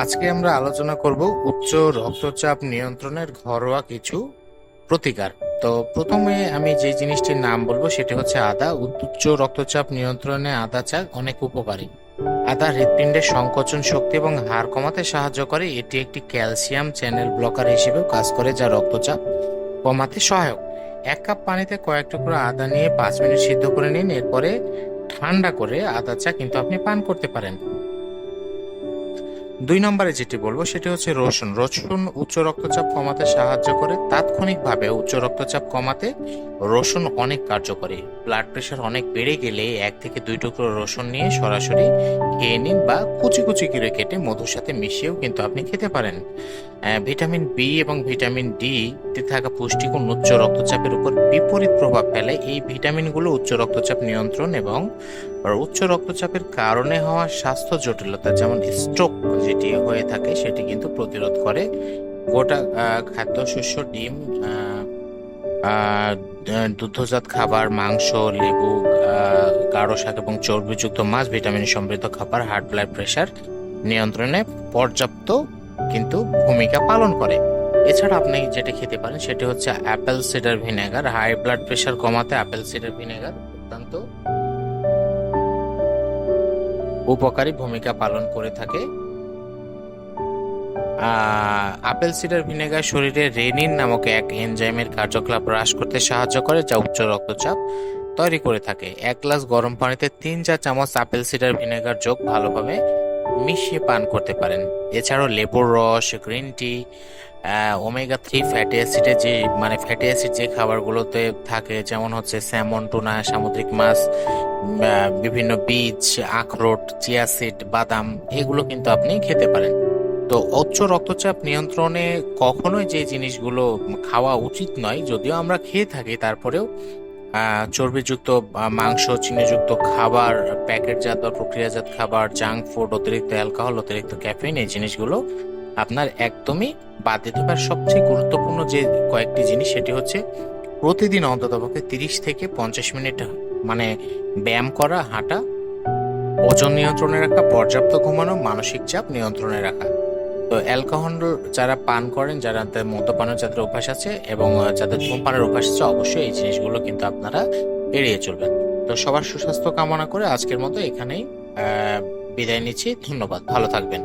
আজকে আমরা আলোচনা করব উচ্চ রক্তচাপ নিয়ন্ত্রণের ঘরোয়া কিছু প্রতিকার। তো প্রথমে আমি যে জিনিসটির নাম বলবো সেটি হচ্ছে আদা। উচ্চ রক্তচাপ নিয়ন্ত্রণে আদা চা অনেক উপকারী। আদা হৃৎপিণ্ডের সংকোচন শক্তি এবং হাড় কমাতে সাহায্য করে। এটি একটি ক্যালসিয়াম চ্যানেল ব্লকার হিসেবেও কাজ করে, যা রক্তচাপ কমাতে সহায়ক। 1 কাপ পানিতে কয়েক টুকরো আদা নিয়ে 5 মিনিট সিদ্ধ করে নিন। এরপরে ঠান্ডা করে আদা চা কিন্তু আপনি পান করতে পারেন। 2 নম্বরে যেটি বলবো সেটি হচ্ছে রসুন। রসুন উচ্চ রক্তচাপ কমাতে সাহায্য করে। তাৎক্ষণিকভাবে উচ্চ রক্তচাপ কমাতে রসুন অনেক কার্যকরী। ব্লাড প্রেশার অনেক বেড়ে গেলে 1 থেকে 2 টুকরো রসুন নিয়ে সরাসরি খেয়ে নিন, বা কুচি কুচি করে কেটে মধুর সাথে মিশিয়েও কিন্তু আপনি খেতে পারেন। ভিটামিন বি এবং ভিটামিন ডি তে থাকা পুষ্টিগুণ উচ্চ রক্তচাপের উপর বিপরীত প্রভাব ফেলে। এই ভিটামিনগুলো উচ্চ রক্তচাপ নিয়ন্ত্রণ এবং উচ্চ রক্তচাপের কারণে হওয়া স্বাস্থ্য জটিলতা যেমন স্ট্রোক যেটি হয়ে থাকে সেটি কিন্তু প্রতিরোধ করে। গোটা খাদ্যশস্য, ডিম, দুগ্ধজাত খাবার, মাংস, লেবু, গাঢ় শাক এবং চর্বিযুক্ত মাছ ভিটামিন সমৃদ্ধ খাবার হার্ট ব্লাড প্রেশার নিয়ন্ত্রণে পর্যাপ্ত কিন্তু ভূমিকা পালন করে। এছাড়া আপনি যেটা খেতে পারেন সেটি হচ্ছে apple cider vinegar. High blood pressure কমাতে অ্যাপেল সিডার ভিনেগার অত্যন্ত উপকারী ভূমিকা পালন করে থাকে। আপেল সিডার ভিনেগার শরীরে রেনিন নামক এক এনজাইমের কার্যকলাপ হ্রাস করতে সাহায্য করে, যা উচ্চ রক্তচাপ তৈরি করে থাকে। 1 গ্লাস গরম পানিতে 3 চা-চামচ আপেল সিডার ভিনেগার যোগ ভালোভাবে মিশিয়ে পান করতে পারেন। এছাড়াও লেবুর রস, গ্রিন টি, ওমেগা 3 ফ্যাটি অ্যাসিডে যে ফ্যাটি অ্যাসিড যে খাবারগুলোতে থাকে, যেমন হচ্ছে স্যামন, টুনা, সামুদ্রিক মাছ, বিভিন্ন বীজ, আখরোট, চিয়া সিড, বাদাম, এগুলো কিন্তু আপনি খেতে পারেন। তো উচ্চ রক্তচাপ নিয়ন্ত্রণে কখনোই যে জিনিসগুলো খাওয়া উচিত নয়, যদিও আমরা খেয়ে থাকি, তারপরেও চর্বিযুক্ত মাংস, চিনিযুক্ত খাবার, প্যাকেটজাত বা প্রক্রিয়াজাত খাবার, জাঙ্ক ফুড, অতিরিক্ত অ্যালকোহল, অতিরিক্ত ক্যাফেইন, এই জিনিসগুলো আপনার একদমই বাদ দিতে হবে। আর সবচেয়ে গুরুত্বপূর্ণ যে কয়েকটি জিনিস সেটি হচ্ছে প্রতিদিন অন্ততপক্ষে 30 থেকে 50 মিনিট ব্যায়াম করা, হাঁটা, ওজন নিয়ন্ত্রণে রাখা, পর্যাপ্ত ঘুমানো, মানসিক চাপ নিয়ন্ত্রণে রাখা। তো অ্যালকোহল যারা পান করেন, যারা মদ্যপানের যাদের অভ্যাস আছে এবং যাদের ধূমপানের অভ্যাস আছে, অবশ্যই এই জিনিসগুলো কিন্তু আপনারা এড়িয়ে চলবেন। তো সবার সুস্বাস্থ্য কামনা করে আজকের মতো এখানেই বিদায় নিচ্ছি। ধন্যবাদ, ভালো থাকবেন।